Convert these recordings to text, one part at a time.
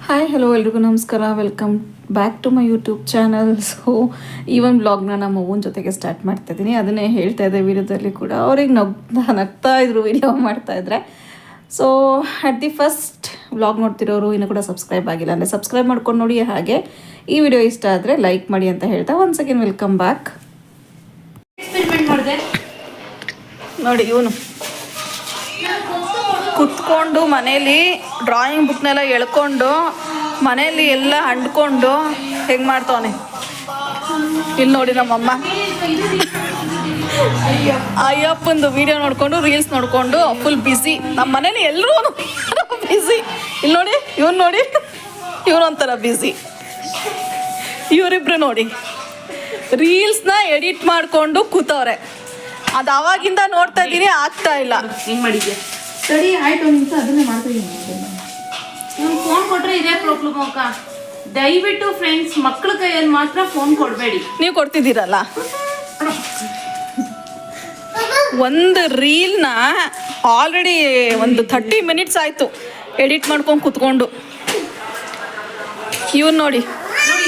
Hi hello ಎಲ್ರಿಗೂ ನಮಸ್ಕಾರ. Welcome back to my YouTube channel. So ಈ ಒಂದು ವ್ಲಾಗ್ನ ನಮ್ಮ ಅವ್ವನ ಜೊತೆಗೆ ಸ್ಟಾರ್ಟ್ ಮಾಡ್ತಾಯಿದ್ದೀನಿ. ಅದನ್ನೇ ಹೇಳ್ತಾ ಇದ್ದೆ ವಿಡಿಯೋದಲ್ಲಿ ಕೂಡ. ಅವ್ರಿಗೆ ನಗ್ತಾ ಇದ್ರು ವಿಡಿಯೋ ಮಾಡ್ತಾಯಿದ್ರೆ. So at the first vlog ನೋಡ್ತಿರೋರು ಇನ್ನೂ ಕೂಡ ಸಬ್ಸ್ಕ್ರೈಬ್ ಆಗಿಲ್ಲ ಅಂದರೆ ಸಬ್ಸ್ಕ್ರೈಬ್ ಮಾಡ್ಕೊಂಡು ನೋಡಿ. ಹಾಗೆ ಈ ವಿಡಿಯೋ ಇಷ್ಟ ಆದರೆ ಲೈಕ್ ಮಾಡಿ ಅಂತ ಹೇಳ್ತಾ ಒನ್ಸ್ ಅಗೇನ್ ವೆಲ್ಕಮ್ ಬ್ಯಾಕ್. ನೋಡಿ ಇವನು ಕುತ್ಕೊಂಡು ಮನೇಲಿ ಡ್ರಾಯಿಂಗ್ ಬುಕ್ನೆಲ್ಲ ಎಳ್ಕೊಂಡು ಮನೇಲಿ ಎಲ್ಲ ಅಂಡ್ಕೊಂಡು ಹೆಂಗೆ ಮಾಡ್ತಾವನೆ. ಇಲ್ಲಿ ನೋಡಿ ನಮ್ಮಮ್ಮ ಅಯ್ಯಪ್ಪಂದು ವಿಡಿಯೋ ನೋಡಿಕೊಂಡು ರೀಲ್ಸ್ ನೋಡಿಕೊಂಡು ಫುಲ್ ಬ್ಯುಸಿ. ನಮ್ಮ ಮನೇಲಿ ಎಲ್ಲರೂ ಬ್ಯುಸಿ. ಇಲ್ಲಿ ನೋಡಿ ನೋಡಿ ಇವನೊಂಥರ ಬ್ಯುಸಿ. ಇವರಿಬ್ರು ನೋಡಿ ರೀಲ್ಸ್ನ ಎಡಿಟ್ ಮಾಡಿಕೊಂಡು ಕೂತವ್ರೆ. ಅದು ಅವಾಗಿಂದ ನೋಡ್ತಾ ಇದ್ದೀನಿ, ಆಗ್ತಾ ಇಲ್ಲ. ಹೆಂಗೆ ಮಾಡಿದ್ಯಾ? ಸರಿ ಆಯ್ತು, ಒಂದು ನಿಮಿಷ ಅದನ್ನೇ ಮಾಡ್ತಾಯಿದ್ದೀನಿ. ನೀವು ಫೋನ್ ಕೊಟ್ರೆ ಇದೇ ಪ್ರಾಬ್ಲಮ್ ಅಕ್ಕ. ದಯವಿಟ್ಟು ಫ್ರೆಂಡ್ಸ್ ಮಕ್ಕಳ ಕೈಯಲ್ಲಿ ಮಾತ್ರ ಫೋನ್ ಕೊಡಬೇಡಿ. ನೀವು ಕೊಡ್ತಿದ್ದೀರಲ್ಲ. ಒಂದು ರೀಲ್ನ ಆಲ್ರೆಡಿ ಒಂದು 30 ಮಿನಿಟ್ಸ್ ಆಯಿತು ಎಡಿಟ್ ಮಾಡ್ಕೊಂಡು ಕುತ್ಕೊಂಡು. ಇವ್ನು ನೋಡಿ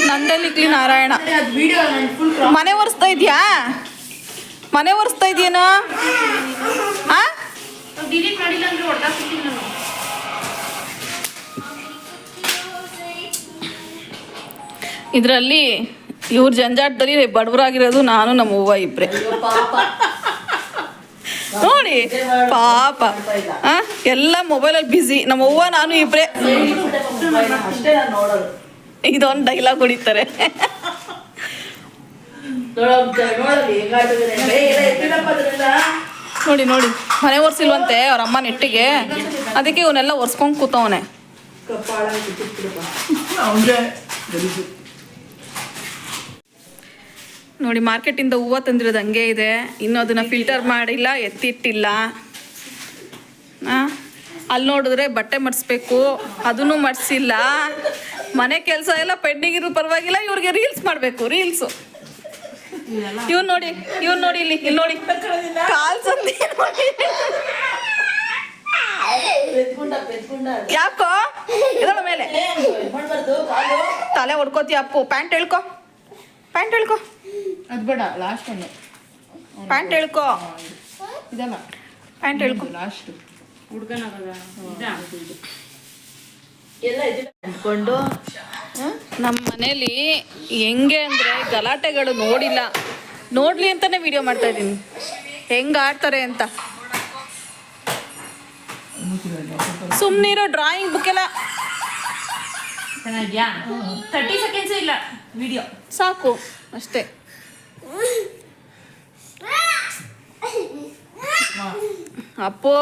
ನಂದಲಿಕ್ಲಿ ನಾರಾಯಣ ಮನೆ ಒರೆಸ್ತಾ ಇದೆಯಾ? ಮನೆ ಒರೆಸ್ತಾ ಇದೆಯೇನೋ? ಹಾಂ, ಡಿಲೀಟ್ ಮಾಡಿಲ್ಲ ಅಂದ್ರೆ ಹೊಡ್ದಾಕ್ತೀನಿ ನಾನು. ಇದರಲ್ಲಿ ಇವ್ರ ಜಂಜಾಟದಲ್ಲಿ ಬಡವರಾಗಿರೋದು ನಾನು ನಮ್ಮ ಅವ್ವ ಇಬ್ಬರೇ. ನೋಡಿ ಪಾಪ ಎಲ್ಲ ಮೊಬೈಲಲ್ಲಿ ಬ್ಯುಸಿ. ನಮ್ಮ ಅವ್ವ ನಾನು ಇಬ್ಬರೇ. ಇದೊಂದು ಡೈಲಾಗ್ ಹೊಡಿತಾರೆ. ನೋಡಿ ನೋಡಿ ಮನೆ ಒರೆಸಿಲ್ವಂತೆ ಅವ್ರ ಅಮ್ಮ ನೆಟ್ಟಿಗೆ, ಅದಕ್ಕೆ ಇವನ್ನೆಲ್ಲ ಒರೆಸ್ಕೊಂಡು ಕೂತವನೆ. ನೋಡಿ ಮಾರ್ಕೆಟಿಂದ ಹೂವು ತಂದಿರೋದು ಹಂಗೆ ಇದೆ. ಇನ್ನೂ ಅದನ್ನು ಫಿಲ್ಟರ್ ಮಾಡಿಲ್ಲ, ಎತ್ತಿಟ್ಟಿಲ್ಲ. ಅಲ್ಲಿ ನೋಡಿದ್ರೆ ಬಟ್ಟೆ ಮಡಿಸ್ಬೇಕು, ಅದನ್ನು ಮಡಿಸಿಲ್ಲ. ಮನೆ ಕೆಲಸ ಎಲ್ಲ ಪೆಂಡಿಂಗ್ ಇರೋ ಪರವಾಗಿಲ್ಲ, ಇವ್ರಿಗೆ ರೀಲ್ಸ್ ಮಾಡಬೇಕು. ರೀಲ್ಸು ಇವ್ನು ನೋಡಿ ಇಲ್ಲಿ ನೋಡಿ ಕಾಲ್ ಸಂದಿ ಯಾಕೋ ಇದಳ ಮೇಲೆ ತಲೆ ಹೊಡ್ಕೋತಿ ಅಪ್ಪು. ಪ್ಯಾಂಟ್ ಹೇಳ್ಕೊ ಅದು ಬೇಡ, ಲಾಸ್ಟ್ ಅನ್ನು ಪ್ಯಾಂಟ್ ಹೇಳ್ಕೊ. ಇದಲ್ಲ, ಪ್ಯಾಂಟ್ ಹೇಳ್ಕೊ. ಲಾಸ್ಟ್ ಹುಡ್ಗನಾಗಲ್ಲ ಅಂದ್ಕೊಂಡು ನಮ್ಮ ಮನೇಲಿ ಹೆಂಗೆ ಅಂದರೆ ಗಲಾಟೆಗಳು ನೋಡಲಿ ಅಂತಲೇ ವಿಡಿಯೋ ಮಾಡ್ತಾ ಇದ್ದೀನಿ, ಹೆಂಗೆ ಆಡ್ತಾರೆ ಅಂತ. ಸುಮ್ಮನಿರೋ ಡ್ರಾಯಿಂಗ್ ಬುಕ್ ಎಲ್ಲ ಚೆನ್ನಾಗಿದ್ಯಾ? 30 ಸೆಕೆಂಡ್ಸ್ ಇಲ್ಲ ವಿಡಿಯೋ, ಸಾಕು ಅಷ್ಟೇ. ಅಪ್ಪು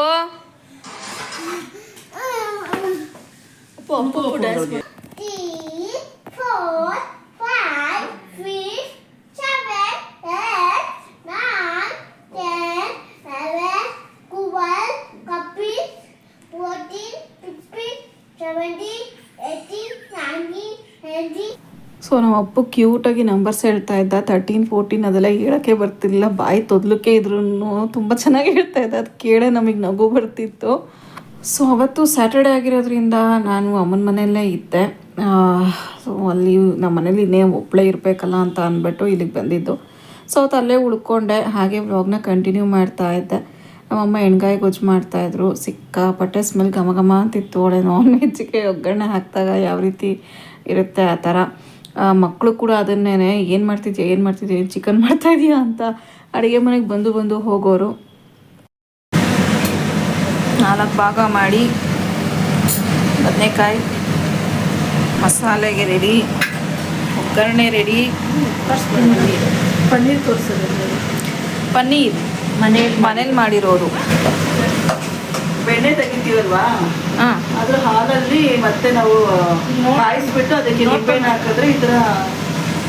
ಡ್ಯಾನ್ಸ್ 3, 4, 5, 6, 7, 8, 9, 10, 11, 12, 13, 14, 15, 17, 18, 19, 20. ಸೊ ನಮ್ಮ ಅಪ್ಪು ಕ್ಯೂಟಾಗಿ ನಂಬರ್ಸ್ ಹೇಳ್ತಾ ಇದ್ದ. 13, 14 ಅದೆಲ್ಲ ಹೇಳೋಕ್ಕೆ ಬರ್ತಿಲ್ಲ, ಬಾಯಿ ತೊದಲಕ್ಕೆ ಇದ್ರೂ ತುಂಬ ಚೆನ್ನಾಗಿ ಹೇಳ್ತಾ ಇದ್ದ. ಅದು ಕೇಳೇ ನಮಗೆ ನಗು ಬರ್ತಿತ್ತು. ಸೊ ಅವತ್ತು ಸ್ಯಾಟರ್ಡೇ ಆಗಿರೋದ್ರಿಂದ ನಾನು ಅಮ್ಮನ ಮನೆಯಲ್ಲೇ ಇದ್ದೆ. ಸೊ ಅಲ್ಲಿ ನಮ್ಮ ಮನೇಲಿ ಇನ್ನೇ ಒಬ್ಬಳೇ ಇರಬೇಕಲ್ಲ ಅಂತ ಅಂದ್ಬಿಟ್ಟು ಇಲ್ಲಿಗೆ ಬಂದಿದ್ದು. ಸೊ ಅವತ್ತು ಅಲ್ಲೇ ಉಳ್ಕೊಂಡೆ. ಹಾಗೆ ವ್ಲಾಗ್ನ ಕಂಟಿನ್ಯೂ ಮಾಡ್ತಾ ಇದ್ದೆ. ನಮ್ಮಮ್ಮ ಎಣ್ಗಾಯಿ ಗೊಜ್ಜು ಮಾಡ್ತಾಯಿದ್ರು. ಸಿಕ್ಕಾಪಟ್ಟೆ ಸ್ಮೆಲ್ ಘಮ ಅಂತಿತ್ತು. ಒಳ್ಳೆ ನಾನ್ ವೆಜ್ಜಿಗೆ ಒಗ್ಗರಣೆ ಹಾಕಿದಾಗ ಯಾವ ರೀತಿ ಇರುತ್ತೆ ಆ ಥರ. ಮಕ್ಕಳು ಕೂಡ ಅದನ್ನೇ ಏನು ಮಾಡ್ತಿದ್ಯಾ ಚಿಕನ್ ಮಾಡ್ತಾಯಿದ್ಯಾ ಅಂತ ಅಡುಗೆ ಮನೆಗೆ ಬಂದು ಹೋಗೋರು. 4 ಭಾಗ ಮಾಡಿ ಬದನೆಕಾಯಿ ಮಸಾಲೆಗೆ ರೆಡಿ, ಒಗ್ಗರಣೆ ರೆಡಿ. ಪನ್ನೀರ್ ತೋರಿಸೋದು, ಪನ್ನೀರ್ ಮನೇಲಿ ಮಾಡಿರೋದು. ಬೆಣ್ಣೆ ತೆಗಿತೀವಲ್ವಾ, ಹಾಂ, ಅದ್ರ ಹಾಲಲ್ಲಿ ಮತ್ತೆ ನಾವು ಕಾಯಿಸ್ಬಿಟ್ಟು ಅದಕ್ಕೆ ನಿಂಬೆಹಣ್ಣು ಹಾಕಿದ್ರೆ ಈ ಥರ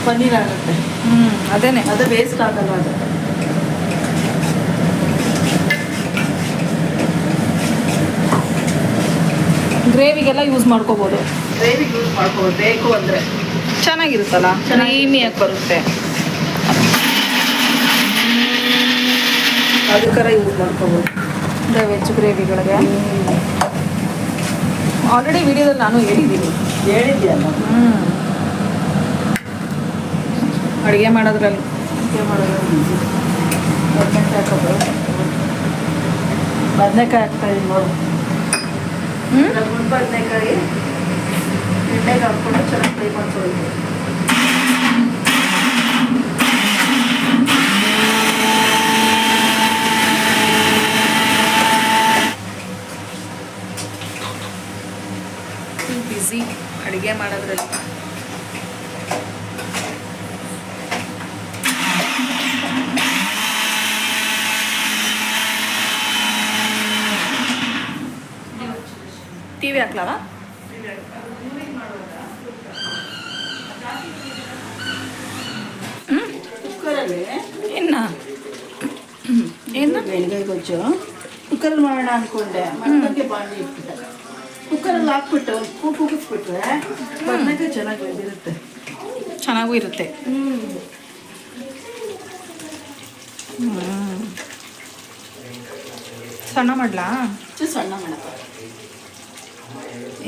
ಪನ್ನೀರ್ ಆಗುತ್ತೆ. ಅದೇನೆ, ಅದು ವೇಸ್ಟ್ ಆಗಲ್ಲ. ಅದು ಗ್ರೇವಿಗೆಲ್ಲ ಯೂಸ್ ಮಾಡ್ಕೋಬೋದು. ಗ್ರೇವಿಗೆ ಯೂಸ್ ಮಾಡ್ಕೋಬೋದು ಬೇಕು ಅಂದರೆ. ಚೆನ್ನಾಗಿರುತ್ತಲ್ಲ, ಕ್ರೀಮಿಯಾಗಿ ಬರುತ್ತೆ. ಅದಕ್ಕಾರ ಯೂಸ್ ಮಾಡ್ಕೋಬೋದು ವೆಜ್ ಗ್ರೇವಿಗಳಿಗೆ. ಆಲ್ರೆಡಿ ವಿಡಿಯೋದಲ್ಲಿ ನಾನು ಹೇಳಿದ್ದೀನಿ. ಹೇಳಿದ್ಯಲ್ಲ. ಅಡುಗೆ ಮಾಡೋದ್ರಲ್ಲಿ ಬದನೆಕಾಯಿ ಹಾಕೋದು. ಬದನೆಕಾಯಿ ಹಾಕ್ತಾಯಿದ್ದೀನಿ ನೋಡು. ಬದನೆಕಾಯಿ ಎಣ್ಣೆಗೆ ಹಾಕ್ಕೊಂಡು ಚೆನ್ನಾಗಿ ಫ್ರೈ ಮಾಡ್ಕೊಳ್ಳೋದು. ಬಿಸಿ ಅಡುಗೆ ಮಾಡೋದ್ರಲ್ಲಿ. ಟಿವಿ ಹಾಕ್ಲವ? ಕುಕ್ಕರಲ್ಲಿ ಇನ್ನು ಏನು ಎಣ್ಗಾಯಿ ಗೊಜ್ಜು ಕುಕ್ಕರಲ್ಲಿ ಮಾಡೋಣ ಅಂದ್ಕೊಂಡೆ. ಮತ್ತೆ ಬಾಂಡಿ ಇಟ್ಬಿಟ್ಟೆ. ಕುಕ್ಕರಲ್ಲಿ ಹಾಕ್ಬಿಟ್ಟು ಒಂದು ಕೂಗಿಸ್ಬಿಟ್ರೆ ಬದನೆಕಾಯಿ ಚೆನ್ನಾಗಿ ಬೆಳೆದಿರುತ್ತೆ. ಚೆನ್ನಾಗೂ ಇರುತ್ತೆ. ಸಣ್ಣ ಮಾಡಲಾ? ಸಣ್ಣ ಮಾಡಪ್ಪ.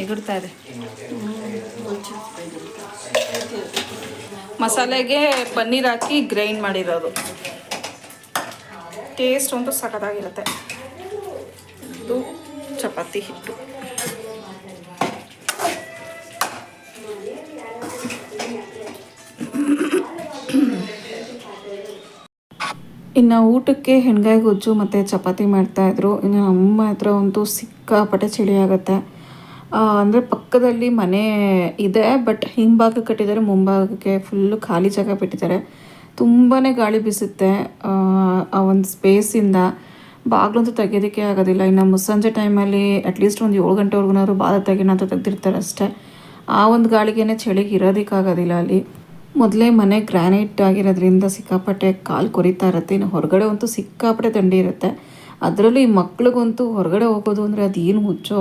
ಎಗುರ್ತಾ ಇದೆ. ಮಸಾಲೆಗೆ ಪನ್ನೀರ್ ಹಾಕಿ ಗ್ರೈಂಡ್ ಮಾಡಿರೋದು. ಟೇಸ್ಟ್ ಅಂತೂ ಸಖತ್ತಾಗಿರುತ್ತೆ. ಇದು ಚಪಾತಿ ಹಿಟ್ಟು. ಇನ್ನು ಊಟಕ್ಕೆ ಹೆಣ್ಗಾಯಿ ಗೊಜ್ಜು ಮತ್ತು ಚಪಾತಿ ಮಾಡ್ತಾಯಿದ್ರು. ಇನ್ನು ಅಮ್ಮ ಹತ್ರ ಅಂತೂ ಸಿಕ್ಕಾಪಟ್ಟೆ ಚಳಿ ಆಗುತ್ತೆ. ಅಂದರೆ ಪಕ್ಕದಲ್ಲಿ ಮನೆ ಇದೆ, ಬಟ್ ಹಿಂಭಾಗ ಕಟ್ಟಿದ್ದಾರೆ, ಮುಂಭಾಗಕ್ಕೆ ಫುಲ್ಲು ಖಾಲಿ ಜಾಗ ಬಿಟ್ಟಿದ್ದಾರೆ. ತುಂಬಾ ಗಾಳಿ ಬೀಸುತ್ತೆ ಆ ಒಂದು ಸ್ಪೇಸಿಂದ. ಬಾಗಿಲಂತೂ ತೆಗೆಯೋದಕ್ಕೆ ಆಗೋದಿಲ್ಲ. ಇನ್ನು ಮುಸ್ಸಂಜೆ ಟೈಮಲ್ಲಿ ಅಟ್ಲೀಸ್ಟ್ ಒಂದು 7 ಗಂಟೆವರೆಗೂ ಬಾದ ತೆಗಿನಂತ ತೆಗೆದಿರ್ತಾರೆ ಅಷ್ಟೇ. ಆ ಒಂದು ಗಾಳಿಗೆ ಚಳಿಗೆ ಇರೋದಕ್ಕಾಗೋದಿಲ್ಲ ಅಲ್ಲಿ. ಮೊದಲೇ ಮನೆ ಗ್ರಾನೈಟ್ ಆಗಿರೋದ್ರಿಂದ ಸಿಕ್ಕಾಪಟ್ಟೆ ಕಾಲು ಕೊರಿತಾ ಇರುತ್ತೆ. ಇನ್ನು ಹೊರಗಡೆ ಅಂತೂ ಸಿಕ್ಕಾಪಟ್ಟೆ ಥಂಡಿ ಇರುತ್ತೆ. ಅದರಲ್ಲೂ ಈ ಮಕ್ಳಿಗಂತೂ ಹೊರಗಡೆ ಹೋಗೋದು ಅಂದರೆ ಅದೇನು ಹುಚ್ಚೋ,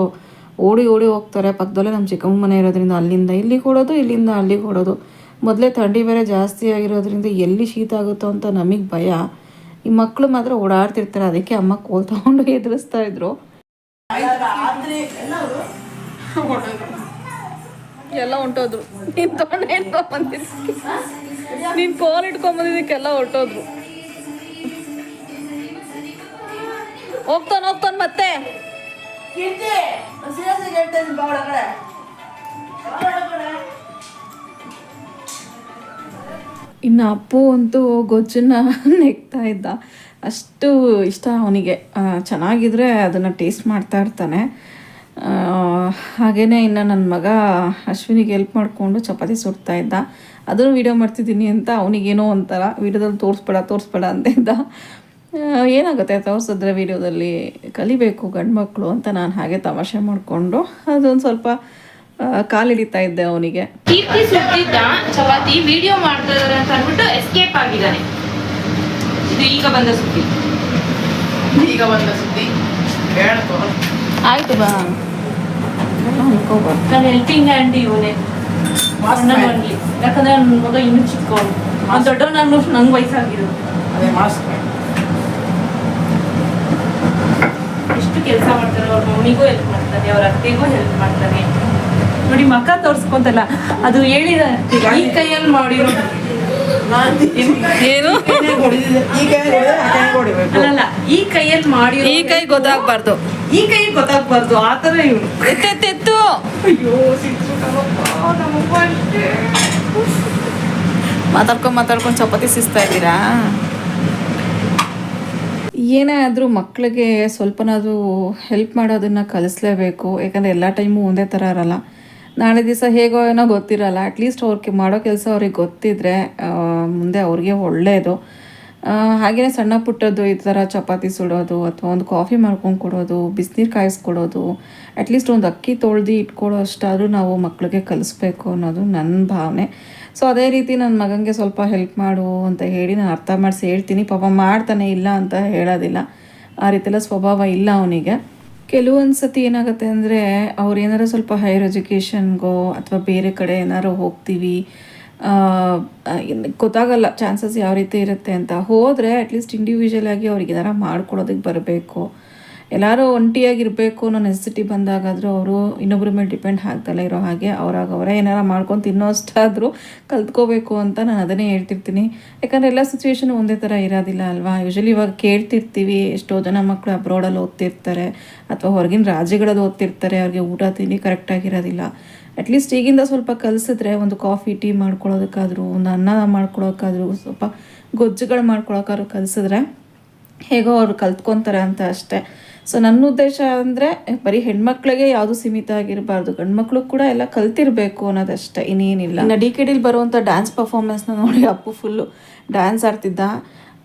ಓಡಿ ಹೋಗ್ತಾರೆ. ಪಕ್ಕದಲ್ಲೇ ನಮ್ಮ ಚಿಕ್ಕಮ್ಮ ಮನೆ ಇರೋದ್ರಿಂದ ಅಲ್ಲಿಂದ ಇಲ್ಲಿಗೆ ಓಡೋದು, ಇಲ್ಲಿಂದ ಅಲ್ಲಿಗೆ ಓಡೋದು. ಮೊದಲೇ ಥಂಡಿ ಬೇರೆ ಜಾಸ್ತಿ ಆಗಿರೋದ್ರಿಂದ ಎಲ್ಲಿ ಶೀತ ಆಗುತ್ತೋ ಅಂತ ನಮಗೆ ಭಯ. ಈ ಮಕ್ಕಳು ಮಾತ್ರ ಓಡಾಡ್ತಿರ್ತಾರೆ. ಅದಕ್ಕೆ ಅಮ್ಮ ಕೋಲ್ ತಗೊಂಡು ಎದುರಿಸ್ತಾ ಇದ್ರು. ಎಲ್ಲ ಹೊಂಟೋದ್ರು. ನೀನು ತೊಗೊಂಡು ಬಂದಿದ್ದಕ್ಕೆ, ನೀನು ಕೋಲ್ ಇಟ್ಕೊಂಬಂದಿದ್ದಕ್ಕೆಲ್ಲ ಹೊರಟೋದ್ರು. ಹೋಗ್ತಾನೆ ಮತ್ತೆ. ಇನ್ನು ಅಪ್ಪು ಅಂತೂ ಗೊಜ್ಜನ್ನ ನೆಗ್ತಾ ಇದ್ದ. ಅಷ್ಟು ಇಷ್ಟ ಅವನಿಗೆ. ಚೆನ್ನಾಗಿದ್ರೆ ಅದನ್ನು ಟೇಸ್ಟ್ ಮಾಡ್ತಾ ಇರ್ತಾನೆ. ಹಾಗೆಯೇ ಇನ್ನು ನನ್ನ ಮಗ ಅಶ್ವಿನಿಗೆ ಹೆಲ್ಪ್ ಮಾಡಿಕೊಂಡು ಚಪಾತಿ ಸುಡ್ತಾ ಇದ್ದ. ಅದನ್ನು ವೀಡಿಯೋ ಮಾಡ್ತಿದ್ದೀನಿ ಅಂತ ಅವನಿಗೇನೋ ಒಂಥರ ವೀಡಿಯೋದಲ್ಲಿ ತೋರಿಸ್ಬೇಡ ಅಂತ ಇದ್ದ. ಏನಾಗುತ್ತೆ ತೋರಿಸಿದ್ರೆ ವೀಡಿಯೋದಲ್ಲಿ ಕಲಿಬೇಕು ಗಂಡು ಮಕ್ಕಳು ಅಂತ ನಾನು ಹಾಗೆ ತಮಾಷೆ ಮಾಡಿಕೊಂಡು ಅದೊಂದು ಸ್ವಲ್ಪ ಕಾಲಿಡಿತಾ ಇದ್ದೆ ಅವನಿಗೆ. ಕೀರ್ತಿ ಸುತ್ತಿದ್ದ ಚಪಾತಿ ವಿಡಿಯೋ ಮಾಡ್ತಾ ಇದಾರೆ ಅಂತ ಅಂದ್ಬಿಟ್ಟು ಎಸ್ಕೇಪ್ ಆಗಿದ್ದಾನೆ. ಇದು ಈಗ ಬಂದ ಸುದ್ದಿ. ಆಯ್ತು ಬಾ ಅನ್ಕೋಬಾರ್ದು. ನಾನು ಹೆಲ್ಪಿಂಗ್ ಹ್ಯಾಂಡ್ ಇವನೇ ಮಾಡ್ಲಿ. ಯಾಕಂದ್ರೆ ನನ್ನ ಮಗ ಇನ್ನೂ ಚಿಕ್ಕವನು, ದೊಡ್ಡವ್ ನಂಗೆ ವಯಸ್ಸಾಗಿರೋದು. ಎಷ್ಟು ಕೆಲಸ ಮಾಡ್ತಾರೆ. ಅವ್ರ ಮಮ್ಮಿಗೂ ಹೆಲ್ಪ್ ಮಾಡ್ತಾನೆ, ಅವ್ರ ಅತ್ತೆಗೂ ಹೆಲ್ಪ್ ಮಾಡ್ತಾನೆ. ನೋಡಿ ಮಕ್ಕ ತೋರ್ಸ್ಕೊಂತಲ್ಲ, ಅದು ಹೇಳಿದ ಈ ಕೈಯಲ್ಲಿ ಮಾಡಿರೋ ಏನು ಅಲ್ಲಲ್ಲ, ಈ ಕೈಯಲ್ಲಿ ಮಾಡಿ ಈ ಕೈ ಗೊತ್ತಾಗ್ಬಾರ್ದು, ಈ ಕೈ ಗೊತ್ತಾಗ್ಬಾರ್ದು ಆ ಥರ ಇವನು. ಎತ್ತೆತ್ತು. ಅಯ್ಯೋ ನಮ್ಮಪ್ಪ ಅಷ್ಟೇ. ಮಾತಾಡ್ಕೊಂಡು ಚಪಾತಿ ಸಿಸ್ತಾ ಇದ್ದೀರಾ? ಏನೇ ಆದರೂ ಮಕ್ಕಳಿಗೆ ಸ್ವಲ್ಪನಾದರೂ ಹೆಲ್ಪ್ ಮಾಡೋದನ್ನು ಕಲಿಸ್ಲೇಬೇಕು. ಯಾಕಂದರೆ ಎಲ್ಲ ಟೈಮು ಒಂದೇ ಥರ ಇರಲ್ಲ. ನಾಳೆ ದಿವಸ ಹೇಗೋ ಏನೋ ಗೊತ್ತಿರಲ್ಲ. ಅಟ್ಲೀಸ್ಟ್ ಅವ್ರಿಗೆ ಮಾಡೋ ಕೆಲಸ ಅವ್ರಿಗೆ ಗೊತ್ತಿದ್ರೆ ಮುಂದೆ ಅವ್ರಿಗೆ ಒಳ್ಳೆಯದು. ಹಾಗೆಯೇ ಸಣ್ಣ ಪುಟ್ಟದ್ದು ಈ ಥರ ಚಪಾತಿ ಸುಡೋದು ಅಥವಾ ಒಂದು ಕಾಫಿ ಮಾಡ್ಕೊಂಡು ಕೊಡೋದು, ಬಿಸಿನೀರು ಕಾಯಿಸ್ಕೊಡೋದು, ಅಟ್ಲೀಸ್ಟ್ ಒಂದು ಅಕ್ಕಿ ತೊಳ್ದು ಇಟ್ಕೊಳ್ಳೋ ಅಷ್ಟಾದರೂ ನಾವು ಮಕ್ಕಳಿಗೆ ಕಲಿಸ್ಬೇಕು ಅನ್ನೋದು ನನ್ನ ಭಾವನೆ. ಸೊ ಅದೇ ರೀತಿ ನನ್ನ ಮಗನಿಗೆ ಸ್ವಲ್ಪ ಹೆಲ್ಪ್ ಮಾಡು ಅಂತ ಹೇಳಿ ನಾನು ಅರ್ಥ ಮಾಡಿಸಿ ಹೇಳ್ತೀನಿ. ಪಾಪ ಮಾಡ್ತಾನೆ, ಇಲ್ಲ ಅಂತ ಹೇಳೋದಿಲ್ಲ. ಆ ರೀತಿಯೆಲ್ಲ ಸ್ವಭಾವ ಇಲ್ಲ ಅವನಿಗೆ. ಕೆಲವೊಂದು ಸತಿ ಏನಾಗುತ್ತೆ ಅಂದರೆ ಅವ್ರು ಏನಾರು ಸ್ವಲ್ಪ ಹೈಯರ್ ಎಜುಕೇಷನ್ಗೋ ಅಥವಾ ಬೇರೆ ಕಡೆ ಏನಾರು ಹೋಗ್ತೀವಿ, ಗೊತ್ತಾಗಲ್ಲ ಚಾನ್ಸಸ್ ಯಾವ ರೀತಿ ಇರುತ್ತೆ ಅಂತ. ಹೋದರೆ ಅಟ್ಲೀಸ್ಟ್ ಇಂಡಿವಿಜುವಲ್ ಆಗಿ ಅವ್ರಿಗೆ ಏನಾರು ಮಾಡ್ಕೊಡೋದಕ್ಕೆ ಬರಬೇಕು. ಎಲ್ಲರೂ ಒಂಟಿಯಾಗಿರಬೇಕು ಅನ್ನೋ ನೆಸೆಸಿಟಿ ಬಂದಾಗಾದರೂ ಅವರು ಇನ್ನೊಬ್ಬರ ಮೇಲೆ ಡಿಪೆಂಡ್ ಆಗ್ದಲ್ಲ ಇರೋ ಹಾಗೆ ಅವರೇ ಏನಾರ ಮಾಡ್ಕೊಂಡು ತಿನ್ನೋ ಅಷ್ಟಾದರೂ ಕಲ್ತ್ಕೋಬೇಕು ಅಂತ ನಾನು ಅದನ್ನೇ ಹೇಳ್ತಿರ್ತೀನಿ. ಯಾಕಂದರೆ ಎಲ್ಲ ಸಿಚುವೇಶನ್ ಒಂದೇ ಥರ ಇರೋದಿಲ್ಲ ಅಲ್ವಾ. ಯೂಶಲಿ ಇವಾಗ ಕೇಳ್ತಿರ್ತೀವಿ, ಎಷ್ಟೋ ಜನ ಮಕ್ಕಳು ಅಬ್ರಾಡಲ್ಲಿ ಓದ್ತಿರ್ತಾರೆ ಅಥವಾ ಹೊರಗಿನ ರಾಜ್ಯಗಳಲ್ಲಿ ಓದ್ತಿರ್ತಾರೆ, ಅವ್ರಿಗೆ ಊಟ ತಿಂಡಿ ಕರೆಕ್ಟಾಗಿರೋದಿಲ್ಲ. ಅಟ್ಲೀಸ್ಟ್ ಈಗಿಂದ ಸ್ವಲ್ಪ ಕಲಿಸಿದ್ರೆ ಒಂದು ಕಾಫಿ ಟೀ ಮಾಡ್ಕೊಳ್ಳೋದಕ್ಕಾದರೂ, ಒಂದು ಅನ್ನ ಮಾಡ್ಕೊಳ್ಳೋಕ್ಕಾದರೂ, ಸ್ವಲ್ಪ ಗೊಜ್ಜುಗಳು ಮಾಡ್ಕೊಳಕ್ಕಾದ್ರೂ ಕಲಿಸಿದ್ರೆ ಹೇಗೋ ಅವ್ರು ಕಲ್ತ್ಕೊತಾರೆ ಅಂತ ಅಷ್ಟೇ. ಸೊ ನನ್ನ ಉದ್ದೇಶ ಅಂದರೆ ಬರೀ ಹೆಣ್ಮಕ್ಳಿಗೆ ಯಾವುದು ಸೀಮಿತ ಆಗಿರಬಾರ್ದು, ಗಂಡ್ಮಕ್ಳು ಕೂಡ ಎಲ್ಲ ಕಲ್ತಿರಬೇಕು ಅನ್ನೋದಷ್ಟೇ, ಇನ್ನೇನಿಲ್ಲ. ಇನ್ನು DKDಲಿ ಬರುವಂಥ ಡ್ಯಾನ್ಸ್ ಪರ್ಫಾರ್ಮೆನ್ಸ್ನ ನೋಡಿ ಅಪ್ಪು ಫುಲ್ಲು ಡ್ಯಾನ್ಸ್ ಆಡ್ತಿದ್ದ.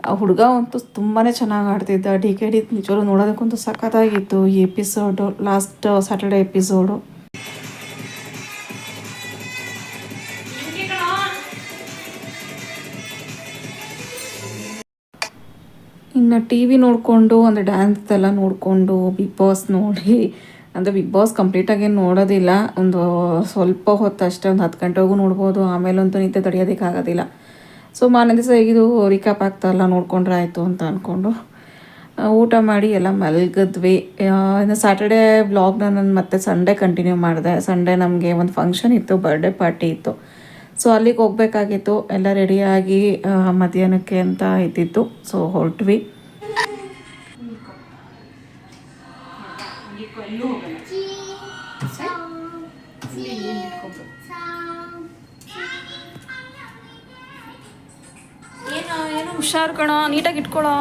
ಆ ಹುಡುಗ ಅಂತೂ ತುಂಬಾ ಚೆನ್ನಾಗಿ ಆಡ್ತಿದ್ದ. DKD ನಿಜವಾಗ್ಲೂ ನೋಡೋದಕ್ಕಂತೂ ಸಖತ್ತಾಗಿತ್ತು ಈ ಎಪಿಸೋಡು, ಲಾಸ್ಟ್ ಸ್ಯಾಟರ್ಡೇ ಎಪಿಸೋಡು. ಇನ್ನು TV ನೋಡಿಕೊಂಡು ಅಂದರೆ ಡ್ಯಾನ್ಸ್ ಎಲ್ಲ ನೋಡಿಕೊಂಡು ಬಿಗ್ ಬಾಸ್ ನೋಡಿ, ಅಂದರೆ ಬಿಗ್ ಬಾಸ್ ಕಂಪ್ಲೀಟಾಗೇನು ನೋಡೋದಿಲ್ಲ, ಒಂದು ಸ್ವಲ್ಪ ಹೊತ್ತು ಅಷ್ಟೇ, ಒಂದು 10 ಗಂಟೆಗೂ ನೋಡ್ಬೋದು, ಆಮೇಲಂತೂ ನಿದ್ದೆ ತಡೆಯೋದಕ್ಕಾಗೋದಿಲ್ಲ. ಸೊ ಮಾರನೇ ದಿವಸ ಇದು ರಿಕ್ಯಾಪ್ ಆಗ್ತಾರಲ್ಲ ನೋಡ್ಕೊಂಡ್ರೆ ಆಯಿತು ಅಂತ ಅಂದ್ಕೊಂಡು ಊಟ ಮಾಡಿ ಎಲ್ಲ ಮಲಗಿದ್ವಿ. ಇನ್ನು ಸ್ಯಾಟರ್ಡೇ ವ್ಲಾಗ್ನ ನಾನು ಮತ್ತೆ ಸಂಡೇ ಕಂಟಿನ್ಯೂ ಮಾಡಿದೆ. ಸಂಡೇ ನಮಗೆ ಒಂದು ಫಂಕ್ಷನ್ ಇತ್ತು, ಬರ್ಡೇ ಪಾರ್ಟಿ ಇತ್ತು. ಸೊ ಅಲ್ಲಿಗೆ ಹೋಗ್ಬೇಕಾಗಿತ್ತು, ಎಲ್ಲ ರೆಡಿಯಾಗಿ ಮಧ್ಯಾಹ್ನಕ್ಕೆ ಅಂತ ಇದ್ದಿತ್ತು. ಸೊ ಹೊರಟ್ವಿ. ಏನು ಹುಷಾರು ಕಣೋ, ನೀಟಾಗಿ ಇಟ್ಕೊಳ್ಳೋ.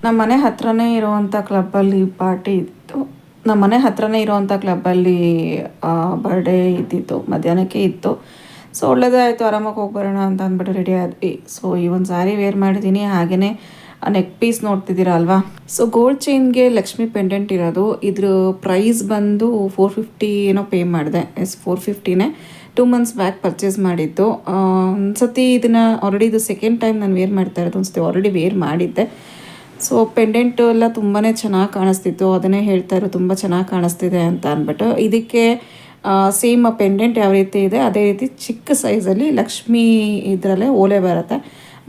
ನಮ್ಮ ಮನೆ ಹತ್ರನೇ ಇರುವಂಥ ಕ್ಲಬ್ಬಲ್ಲಿ ಪಾರ್ಟಿ ಇತ್ತು. ನಮ್ಮ ಮನೆ ಹತ್ರನೇ ಇರುವಂಥ ಕ್ಲಬ್ಬಲ್ಲಿ ಬರ್ಡೇ ಇದ್ದಿತ್ತು, ಮಧ್ಯಾಹ್ನಕ್ಕೆ ಇತ್ತು. ಸೊ ಒಳ್ಳೆಯದಾಯಿತು, ಆರಾಮಾಗಿ ಹೋಗಿ ಬರೋಣ ಅಂತ ಅಂದ್ಬಿಟ್ಟು ರೆಡಿ ಆದ್ವಿ. ಸೊ ಈ ಒಂದು ಸ್ಯಾರಿ ವೇರ್ ಮಾಡಿದ್ದೀನಿ, ಹಾಗೆಯೇ ನೆಕ್ ಪೀಸ್ ನೋಡ್ತಿದ್ದೀರಾ ಅಲ್ವಾ. ಸೊ ಗೋಲ್ಡ್ ಚೈನ್ಗೆ ಲಕ್ಷ್ಮಿ ಪೆಂಡೆಂಟ್ ಇರೋದು. ಇದ್ರ ಪ್ರೈಸ್ ಬಂದು 450 ಏನೋ ಪೇ ಮಾಡಿದೆ. 450ನೇ 2 months ಬ್ಯಾಕ್ ಪರ್ಚೇಸ್ ಮಾಡಿದ್ದು. ಒಂದು ಸತಿ ಇದನ್ನು ಆಲ್ರೆಡಿ ಇದು ಸೆಕೆಂಡ್ ಟೈಮ್ ನಾನು ವೇರ್ ಮಾಡ್ತಾ ಇರೋದು. ಒಂದು ಸತಿ ಆಲ್ರೆಡಿ ವೇರ್ ಮಾಡಿದ್ದೆ. ಸೊ ಪೆಂಡೆಂಟು ಎಲ್ಲ ತುಂಬಾ ಚೆನ್ನಾಗಿ ಕಾಣಿಸ್ತಿತ್ತು, ಅದನ್ನೇ ಹೇಳ್ತಾಯಿದ್ರು ತುಂಬ ಚೆನ್ನಾಗಿ ಕಾಣಿಸ್ತಿದೆ ಅಂತ ಅಂದ್ಬಿಟ್ಟು. ಇದಕ್ಕೆ ಸೇಮ್ ಪೆಂಡೆಂಟ್ ಯಾವ ರೀತಿ ಇದೆ ಅದೇ ರೀತಿ ಚಿಕ್ಕ ಸೈಜಲ್ಲಿ ಲಕ್ಷ್ಮಿ ಇದರಲ್ಲೇ ಓಲೆ ಬರುತ್ತೆ.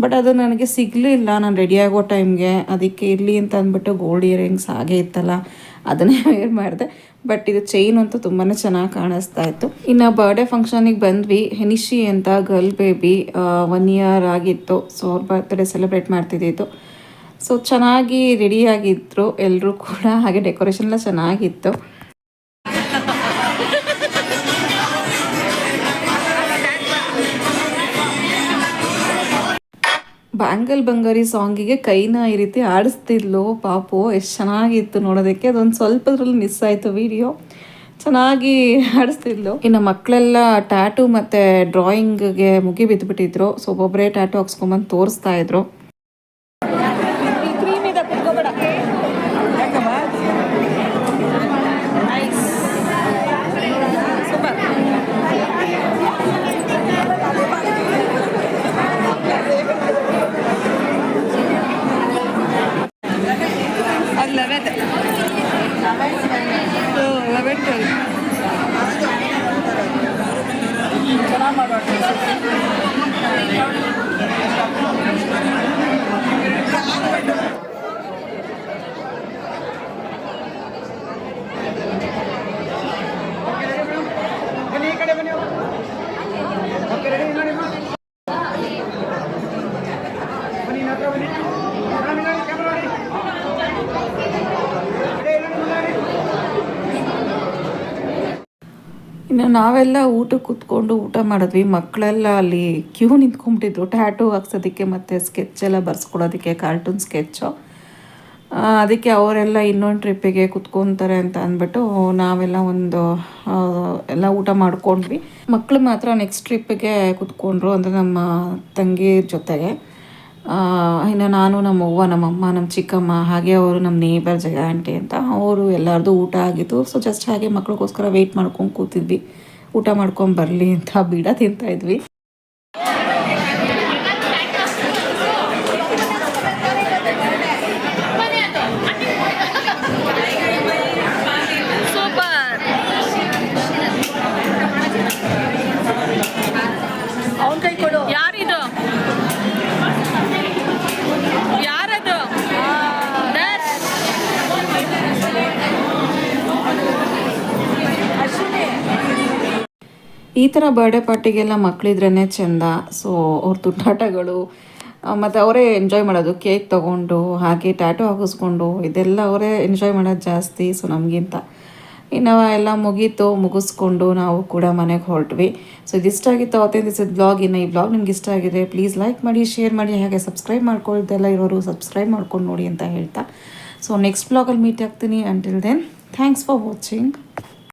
ಬಟ್ ಅದು ನನಗೆ ಸಿಗಲಿಲ್ಲ ನಾನು ರೆಡಿ ಆಗೋ ಟೈಮ್ಗೆ. ಅದಕ್ಕೆ ಇರಲಿ ಅಂತ ಅಂದ್ಬಿಟ್ಟು ಗೋಲ್ಡ್ ಇಯರಿಂಗ್ಸ್ ಹಾಗೆ ಇತ್ತಲ್ಲ, ಅದನ್ನೇ ವೇರ್ ಮಾಡಿದೆ. ಬಟ್ ಇದು ಚೈನ್ ಅಂತೂ ತುಂಬಾ ಚೆನ್ನಾಗಿ ಕಾಣಿಸ್ತಾ ಇತ್ತು. ಇನ್ನು ಬರ್ಡೇ ಫಂಕ್ಷನಿಗೆ ಬಂದ್ವಿ. ಹೆನಿಶಿ ಅಂತ ಗರ್ಲ್ ಬೇಬಿ 1 year ಆಗಿತ್ತು. ಸೊ ಅವ್ರ ಬರ್ತ್ಡೇ ಸೆಲೆಬ್ರೇಟ್ ಮಾಡ್ತಿದ್ದಿತ್ತು. ಸೊ ಚೆನ್ನಾಗಿ ರೆಡಿಯಾಗಿದ್ದರು ಎಲ್ಲರೂ ಕೂಡ, ಹಾಗೆ ಡೆಕೋರೇಷನ್ ಎಲ್ಲ ಚೆನ್ನಾಗಿತ್ತು. ಬ್ಯಾಂಗಲ್ ಬಂಗಾರಿ ಸಾಂಗಿಗೆ ಕೈನ ಈ ರೀತಿ ಆಡಿಸ್ತಿದ್ಲು ಪಾಪು, ಎಷ್ಟು ಚೆನ್ನಾಗಿತ್ತು ನೋಡೋದಕ್ಕೆ. ಅದೊಂದು ಸ್ವಲ್ಪದ್ರಲ್ಲಿ ಮಿಸ್ ಆಯಿತು ವಿಡಿಯೋ, ಚೆನ್ನಾಗಿ ಆಡಿಸ್ತಿದ್ಲು. ಇನ್ನು ಮಕ್ಕಳೆಲ್ಲ ಟ್ಯಾಟು ಮತ್ತು ಡ್ರಾಯಿಂಗ್ಗೆ ಮುಗಿ ಬಿದ್ದುಬಿಟ್ಟಿದ್ರು. ಸೊ ಒಬ್ಬೊಬ್ಬರೇ ಟ್ಯಾಟು ಹಾಕ್ಸ್ಕೊಂಬಂದು ತೋರಿಸ್ತಾ ಇದ್ರು. ಇನ್ನು ನಾವೆಲ್ಲ ಊಟಕ್ಕೆ ಕೂತ್ಕೊಂಡು ಊಟ ಮಾಡಿದ್ವಿ. ಮಕ್ಕಳೆಲ್ಲ ಅಲ್ಲಿ ಕ್ಯೂ ನಿಂತ್ಕೊಂಡ್ಬಿಟ್ಟಿದ್ರು ಟ್ಯಾಟೂ ಹಾಕ್ಸೋದಕ್ಕೆ ಮತ್ತು ಸ್ಕೆಚ್ ಎಲ್ಲ ಬರ್ಸ್ಕೊಡೋದಕ್ಕೆ, ಕಾರ್ಟೂನ್ ಸ್ಕೆಚ್ಚು. ಅದಕ್ಕೆ ಅವರೆಲ್ಲ ಇನ್ನೊಂದು ಟ್ರಿಪ್ಪಿಗೆ ಕುತ್ಕೊತಾರೆ ಅಂತ ಅಂದ್ಬಿಟ್ಟು ನಾವೆಲ್ಲ ಎಲ್ಲ ಊಟ ಮಾಡ್ಕೊಂಡ್ವಿ. ಮಕ್ಕಳು ಮಾತ್ರ ನೆಕ್ಸ್ಟ್ ಟ್ರಿಪ್ಪಿಗೆ ಕುತ್ಕೊಂಡ್ರು, ಅಂದರೆ ನಮ್ಮ ತಂಗಿ ಜೊತೆಗೆ. ಇನ್ನು ನಾನು, ನಮ್ಮವ್ವ, ನಮ್ಮಮ್ಮ, ನಮ್ಮ ಚಿಕ್ಕಮ್ಮ, ಹಾಗೆ ಅವರು ನಮ್ಮ ನೇಬರ್ ಜಗ ಆಂಟಿ ಅಂತ, ಅವರು ಎಲ್ಲರದು ಊಟ ಆಗಿತ್ತು. ಸೊ ಜಸ್ಟ್ ಹಾಗೆ ಮಕ್ಳಿಗೋಸ್ಕರ ವೆಯ್ಟ್ ಮಾಡ್ಕೊಂಡು ಕೂತಿದ್ವಿ, ಊಟ ಮಾಡ್ಕೊಂಡು ಬರಲಿ ಅಂತ ಬೀಡ ತಿಂತಾಯಿದ್ವಿ. ಸೂಪರ್. ಈ ಥರ ಬರ್ಡೇ ಪಾರ್ಟಿಗೆಲ್ಲ ಮಕ್ಕಳಿದ್ರೇ ಚೆಂದ. ಸೊ ಅವ್ರ ತುಂಟಾಟಗಳು ಮತ್ತು ಅವರೇ ಎಂಜಾಯ್ ಮಾಡೋದು, ಕೇಕ್ ತೊಗೊಂಡು ಹಾಗೆ ಟ್ಯಾಟೂ ಹಾಕಿಸ್ಕೊಂಡು ಇದೆಲ್ಲ ಅವರೇ ಎಂಜಾಯ್ ಮಾಡೋದು ಜಾಸ್ತಿ. ಸೊ ನಮಗಿಂತ ಇನ್ನು ಎಲ್ಲ ಮುಗಿಸ್ಕೊಂಡು ನಾವು ಕೂಡ ಮನೆಗೆ ಹೊರಟ್ವಿ. ಸೊ ಇದಿಷ್ಟ ಆಗಿತ್ತು ಅವತ್ತಿನ ದಿವಸದ ಬ್ಲಾಗ್. ಇನ್ನು ಈ ಬ್ಲಾಗ್ ನಿಮ್ಗೆ ಇಷ್ಟ ಆಗಿದೆ ಪ್ಲೀಸ್ ಲೈಕ್ ಮಾಡಿ, ಶೇರ್ ಮಾಡಿ, ಹಾಗೆ ಸಬ್ಸ್ಕ್ರೈಬ್ ಮಾಡ್ಕೊಳ್ದೆಲ್ಲ ಇರೋರು ಸಬ್ಸ್ಕ್ರೈಬ್ ಮಾಡ್ಕೊಂಡು ನೋಡಿ ಅಂತ ಹೇಳ್ತಾ, ಸೊ ನೆಕ್ಸ್ಟ್ ಬ್ಲಾಗಲ್ಲಿ ಮೀಟ್ ಆಗ್ತೀನಿ. Until then thanks for watching.